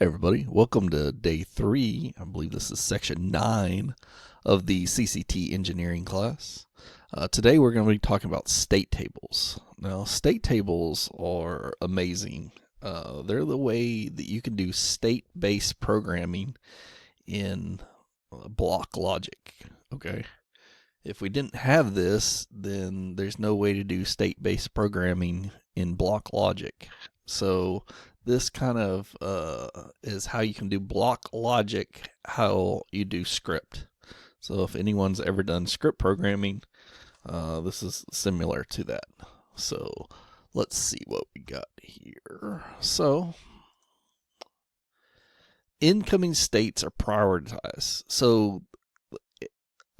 Everybody, welcome to day 3. I believe this is section 9 of the CCT engineering class. Today we're going to be talking about state tables. Now, state tables are amazing. They're the way that you can do state-based programming in block logic. Okay, if we didn't have this, then there's no way to do state-based programming in block logic. So this kind of is how you can do block logic, how you do script. So if anyone's ever done script programming, this is similar to that. So let's see what we got here. So incoming states are prioritized. So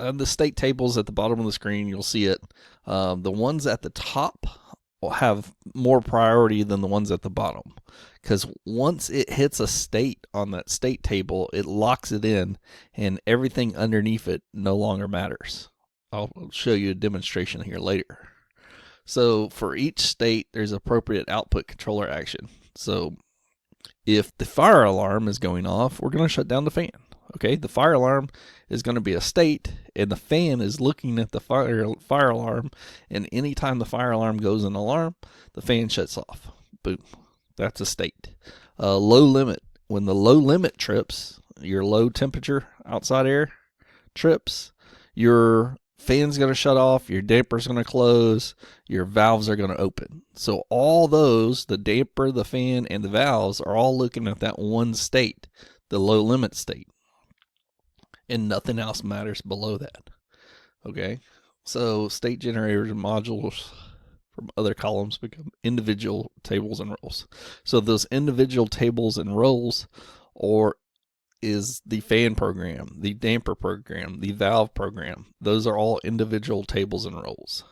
on the state tables at the bottom of the screen, you'll see it. The ones at the top will have more priority than the ones at the bottom, because once it hits a state on that state table, it locks it in and everything underneath it no longer matters. I'll show you a demonstration here later. So for each state, there's appropriate output controller action. So if the fire alarm is going off, we're going to shut down the fan. Okay, the fire alarm is going to be a state, and the fan is looking at the fire alarm, and anytime the fire alarm goes in alarm, the fan shuts off. Boom. That's a state. Low limit. When the low limit trips, your low temperature outside air trips, your fan's going to shut off, your damper's going to close, your valves are going to open. So all those, the damper, the fan, and the valves, are all looking at that one state, the low limit state. And nothing else matters below that. Okay, so state generators and modules from other columns become individual tables and rows. So those individual tables and rows is the fan program, the damper program, the valve program. Those are all individual tables and rows.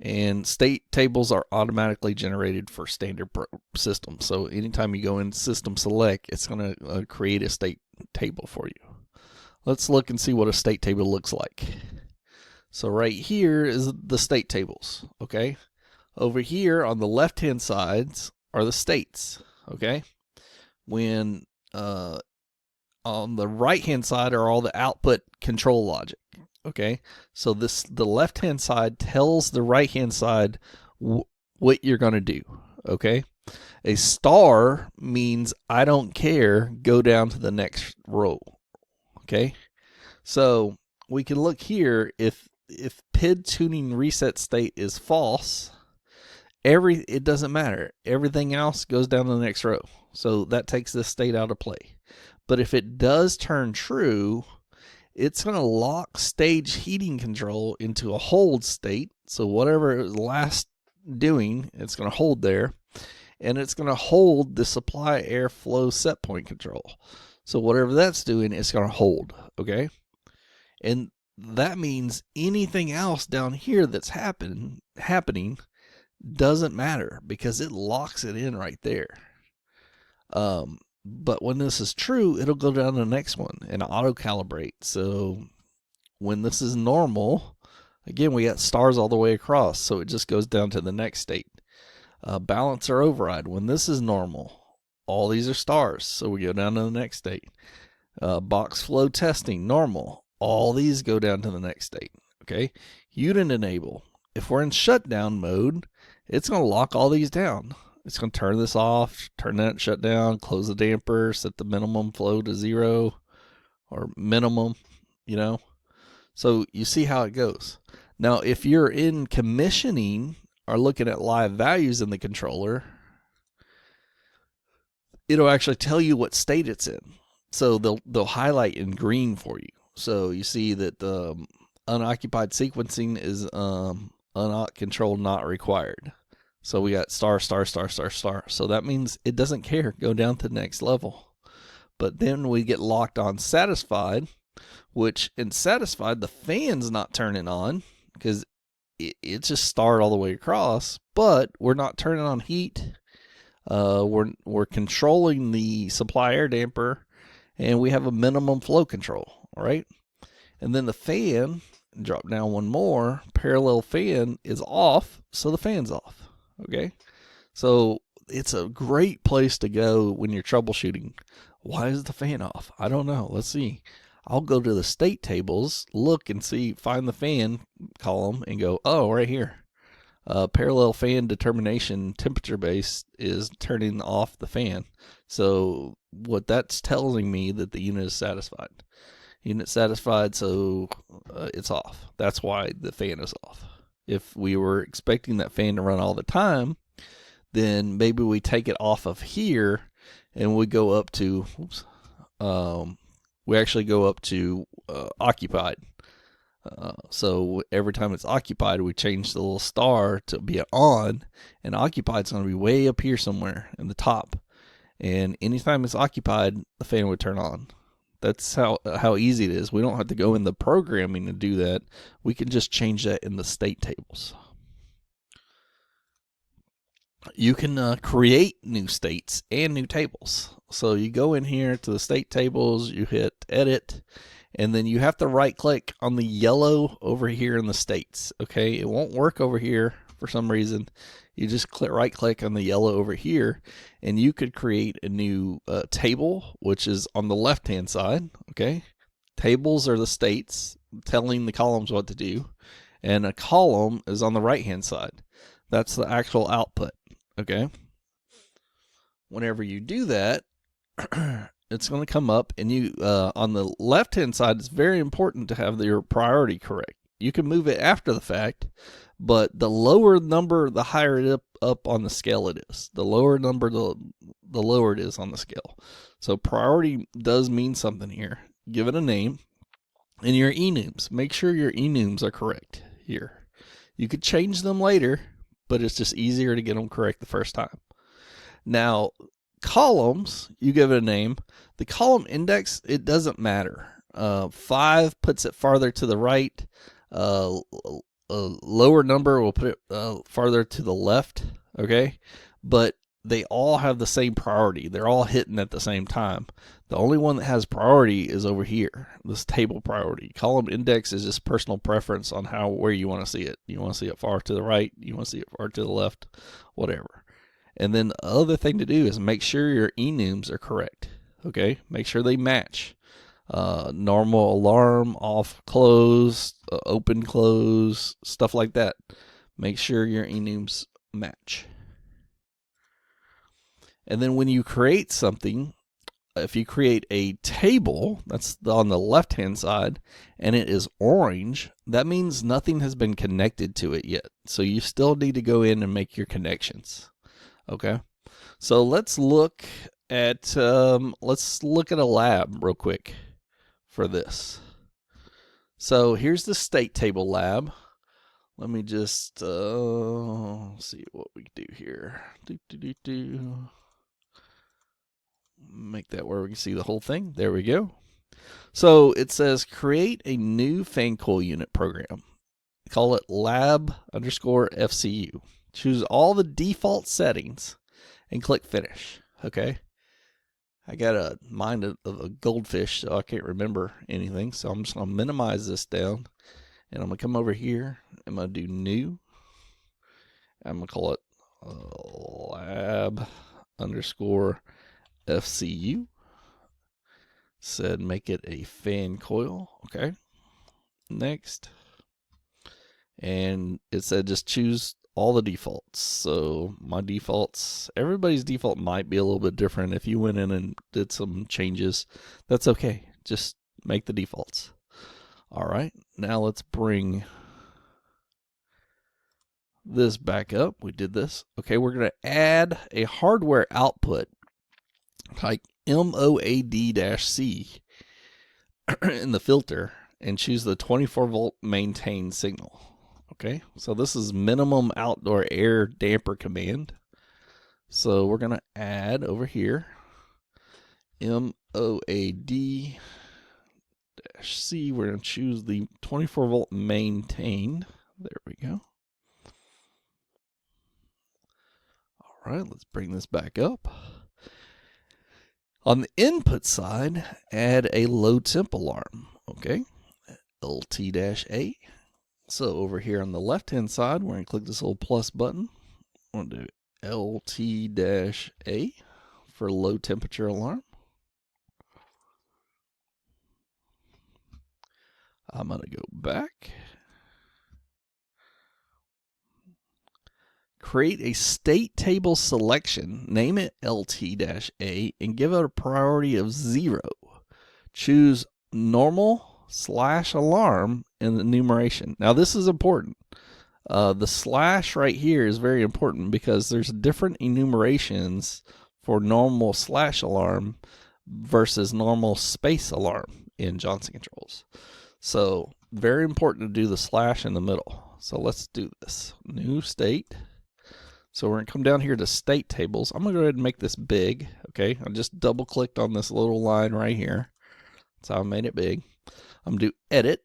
And state tables are automatically generated for standard systems. So anytime you go in system select, it's going to create a state table for you. Let's look and see what a state table looks like. So right here is the state tables. Okay. Over here on the left-hand sides are the states. Okay. When on the right-hand side are all the output control logic. Okay, so the left-hand side tells the right-hand side what you're going to do. Okay, a star means I don't care, go down to the next row. Okay, so we can look here. If PID tuning reset state is false, it doesn't matter. Everything else goes down to the next row. So that takes this state out of play. But if it does turn true, it's going to lock stage heating control into a hold state. So whatever it was last doing, it's going to hold there. And it's going to hold the supply airflow set point control. So whatever that's doing, it's going to hold. Okay. And that means anything else down here that's happening doesn't matter, because it locks it in right there. But when this is true, it'll go down to the next one and auto calibrate. So when this is normal, again, we got stars all the way across. So it just goes down to the next state. Balance or override. When this is normal, all these are stars. So we go down to the next state. Box flow testing, normal. All these go down to the next state. Okay. Unit enable. If we're in shutdown mode, it's going to lock all these down. It's going to turn this off, turn that shut down, close the damper, set the minimum flow to 0 or minimum, So you see how it goes. Now, if you're in commissioning or looking at live values in the controller, it'll actually tell you what state it's in. So they'll highlight in green for you. So you see that the unoccupied sequencing is unauc control not required. So we got star, star, star, star, star. So that means it doesn't care. Go down to the next level. But then we get locked on satisfied, which in satisfied, the fan's not turning on because it's just starred all the way across. But we're not turning on heat. We're controlling the supply air damper, and we have a minimum flow control. All right. And then the fan, drop down one more, parallel fan is off. So the fan's off. Okay. So it's a great place to go when you're troubleshooting. Why is the fan off? I don't know. Let's see. I'll go to the state tables, look and see, find the fan column and go, oh, right here. Parallel fan determination temperature base is turning off the fan. So what that's telling me that the unit is satisfied. Unit satisfied, so it's off. That's why the fan is off. If we were expecting that fan to run all the time, then maybe we take it off of here and we go up to, we actually go up to occupied. So every time it's occupied, we change the little star to be on, and occupied is going to be way up here somewhere in the top. And anytime it's occupied, the fan would turn on. That's how easy it is. We don't have to go in the programming to do that. We can just change that in the state tables. You can create new states and new tables. So you go in here to the state tables, you hit edit, and then you have to right click on the yellow over here in the states. Okay, it won't work over here for some reason. You just right click on the yellow over here, and you could create a new table, which is on the left hand side. Okay, tables are the states telling the columns what to do, and a column is on the right hand side. That's the actual output. Okay, whenever you do that, it's going to come up, and you on the left hand side, it's very important to have your priority correct. You can move it after the fact, but the lower number, the higher it up on the scale it is. The lower number, the lower it is on the scale. So priority does mean something here. Give it a name, and your enums. Make sure your enums are correct here. You could change them later, but it's just easier to get them correct the first time. Now, columns, you give it a name. The column index, it doesn't matter. 5 puts it farther to the right. A lower number will put it farther to the left. Okay, but they all have the same priority. They're all hitting at the same time. The only one that has priority is over here, this table priority. Column index is just personal preference on where you want to see it. You want to see it far to the right, you want to see it far to the left, whatever. And then the other thing to do is make sure your enums are correct. Okay, make sure they match. Normal, alarm, off, close, open, close, stuff like that. Make sure your enums match. And then when you create something, if you create a table, that's on the left hand side, and it is orange, that means nothing has been connected to it yet. So you still need to go in and make your connections. Okay, so let's look at a lab real quick for this. So here's the state table lab. Let me just see what we do here. Make that where we can see the whole thing. There we go. So it says create a new fan coil unit program. Call it lab_FCU. Choose all the default settings and click finish. Okay. I got a mind of a goldfish, so I can't remember anything. So I'm just going to minimize this down, and I'm going to come over here. I'm going to do new. I'm going to call it lab_FCU. Said make it a fan coil. Okay. Next. And it said just choose all the defaults. So my defaults, everybody's default might be a little bit different. If you went in and did some changes, that's okay. Just make the defaults. All right, now let's bring this back up. We did this. Okay, we're going to add a hardware output like MOAD-C in the filter and choose the 24 volt maintain signal. Okay, so this is minimum outdoor air damper command. So we're going to add over here MOAD-C. We're going to choose the 24 volt maintain. There we go. All right, let's bring this back up. On the input side, add a low temp alarm. Okay, LT-A. So over here on the left hand side, we're going to click this little plus button. I'm going to do LT-A for low temperature alarm. I'm going to go back. Create a state table selection, name it LT-A, and give it a priority of 0. Choose normal/alarm in the enumeration. Now this is important. The slash right here is very important because there's different enumerations for normal/alarm versus normal space alarm in Johnson controls. So very important to do the slash in the middle. So let's do this. New state. So we're going to come down here to state tables. I'm going to go ahead and make this big. Okay, I just double clicked on this little line right here. That's how I made it big. I'm going to do edit.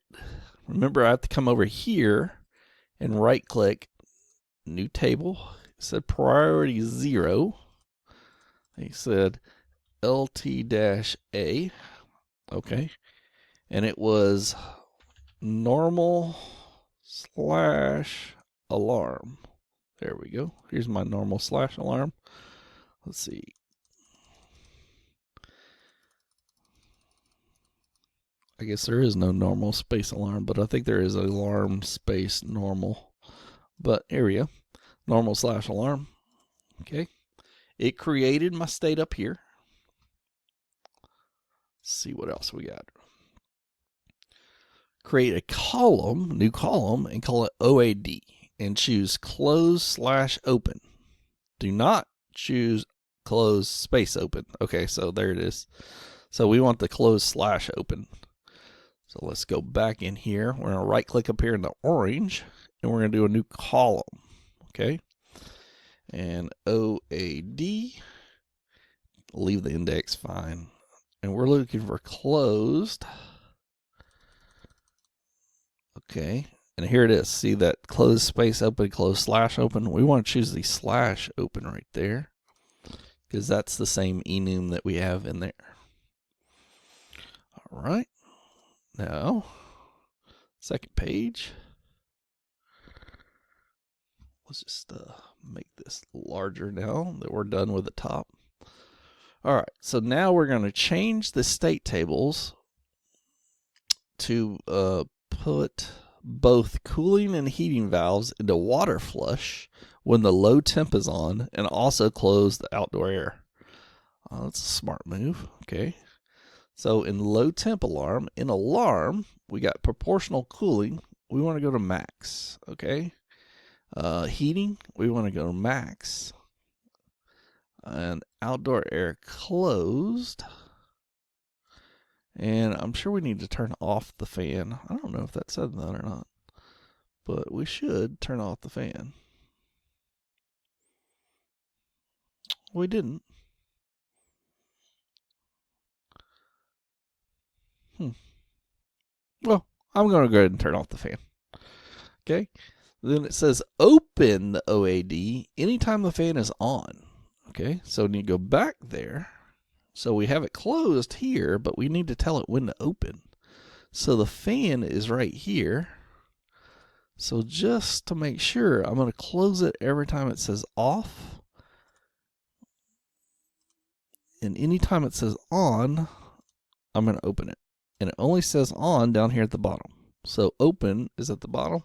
Remember, I have to come over here and right click, new table. It said priority 0. He said LT-A. Okay. And it was normal/alarm. There we go. Here's my normal/alarm. Let's see. I guess there is no normal space alarm, but I think there is alarm space normal. But here we go. Normal/alarm. Okay. It created my state up here. Let's see what else we got. Create a column, new column, and call it OAD. And choose close/open. Do not choose close space open. Okay, so there it is. So we want the close/open. So let's go back in here. We're going to right click up here in the orange and we're going to do a new column. Okay. And OAD. Leave the index fine. And we're looking for closed. Okay. And here it is. See that close space open, close/open? We want to choose the /open right there because that's the same enum that we have in there. All right. Now, second page. Let's just make this larger now that we're done with the top. All right. So now we're going to change the state tables to put both cooling and heating valves into water flush when the low temp is on and also close the outdoor air. That's a smart move. Okay. So in low temp alarm, in alarm, we got proportional cooling. We want to go to max. Okay. Heating, we want to go to max. And outdoor air closed. And I'm sure we need to turn off the fan. I don't know if that said that or not, but we should turn off the fan. We didn't. Well, I'm going to go ahead and turn off the fan. Okay. Then it says open the OAD anytime the fan is on. Okay. So when you go back there, so we have it closed here, but we need to tell it when to open. So the fan is right here. So just to make sure, I'm going to close it every time it says off. And anytime it says on, I'm going to open it. And it only says on down here at the bottom. So open is at the bottom.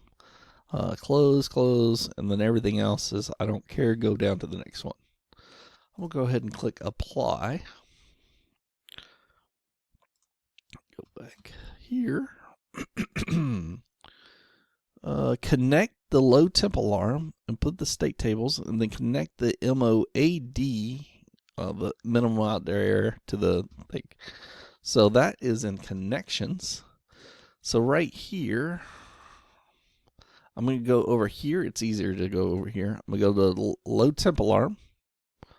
Close, and then everything else is I don't care, go down to the next one. I'm going to go ahead and click apply. Go back here. Connect the low temp alarm and put the state tables, and then connect the MOAD, the minimum outdoor air, to the thing. So that is in connections. So right here, I'm going to go over here. It's easier to go over here. I'm going to go to the low temp alarm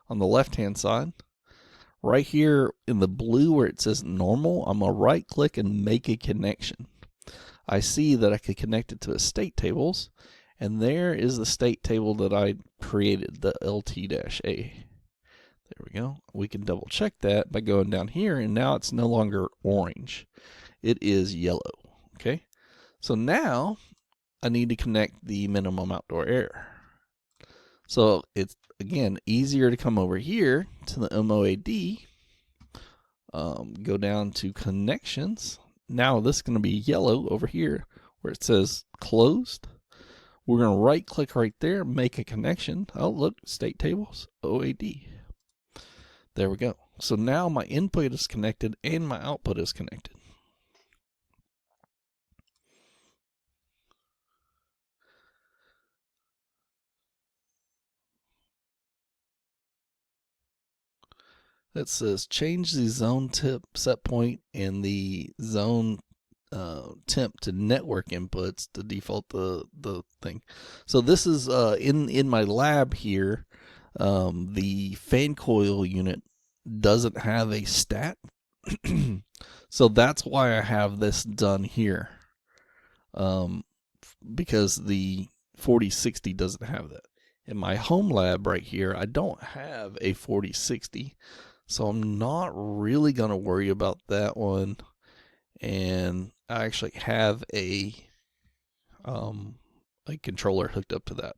on the left-hand side. Right here in the blue where it says normal, I'm going to right click and make a connection. I see that I could connect it to a state tables, and there is the state table that I created, the LT-A. There we go. We can double check that by going down here, and now it's no longer orange. It is yellow. Okay. So now I need to connect the minimum outdoor air. So it's, again, easier to come over here to the MOAD, go down to connections. Now this is going to be yellow over here where it says closed. We're going to right click right there, make a connection. Oh, look, state tables, OAD. There we go. So now my input is connected and my output is connected. It says change the zone tip set point and the zone temp to network inputs to default the thing. So this is in my lab here. The fan coil unit doesn't have a stat, so that's why I have this done here. Because the 4060 doesn't have that. In my home lab right here, I don't have a 4060, so I'm not really going to worry about that one. And I actually have a controller hooked up to that.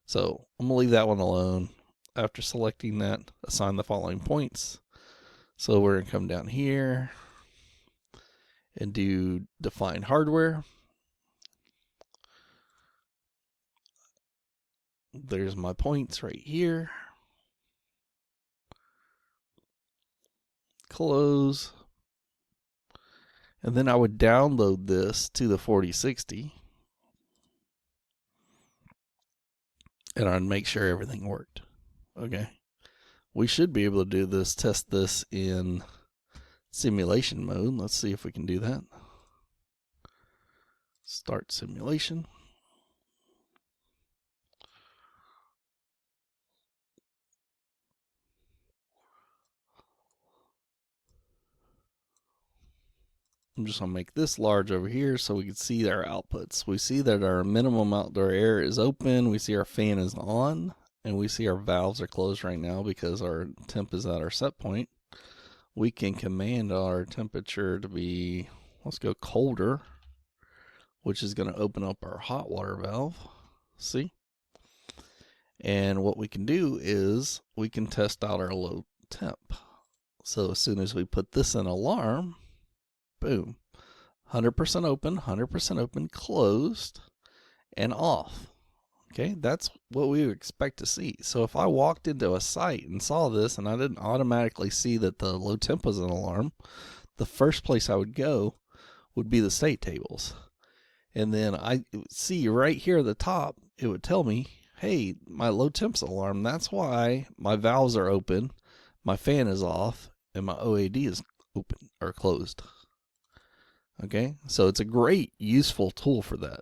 So I'm going to leave that one alone. After selecting that, assign the following points. So we're going to come down here and do define hardware. There's my points right here. Close. And then I would download this to the 4060. And I'd make sure everything worked. Okay. We should be able to do this, test this in simulation mode. Let's see if we can do that. Start simulation. I'm just going to make this large over here so we can see our outputs. We see that our minimum outdoor air is open. We see our fan is on. And we see our valves are closed right now because our temp is at our set point. We can command our temperature to be, let's go colder, which is going to open up our hot water valve. See? And what we can do is we can test out our low temp. So as soon as we put this in alarm, boom, 100% open, closed, and off. Okay, that's what we would expect to see. So if I walked into a site and saw this and I didn't automatically see that the low temp was an alarm, the first place I would go would be the state tables. And then I see right here at the top, it would tell me, hey, my low temp's alarm. That's why my valves are open, my fan is off, and my OAD is open or closed. Okay, so it's a great, useful tool for that.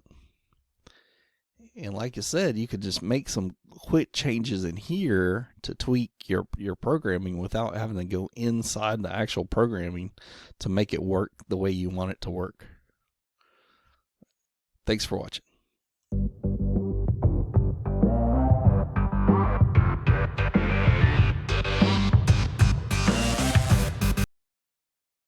And like I said, you could just make some quick changes in here to tweak your programming without having to go inside the actual programming to make it work the way you want it to work. Thanks for watching.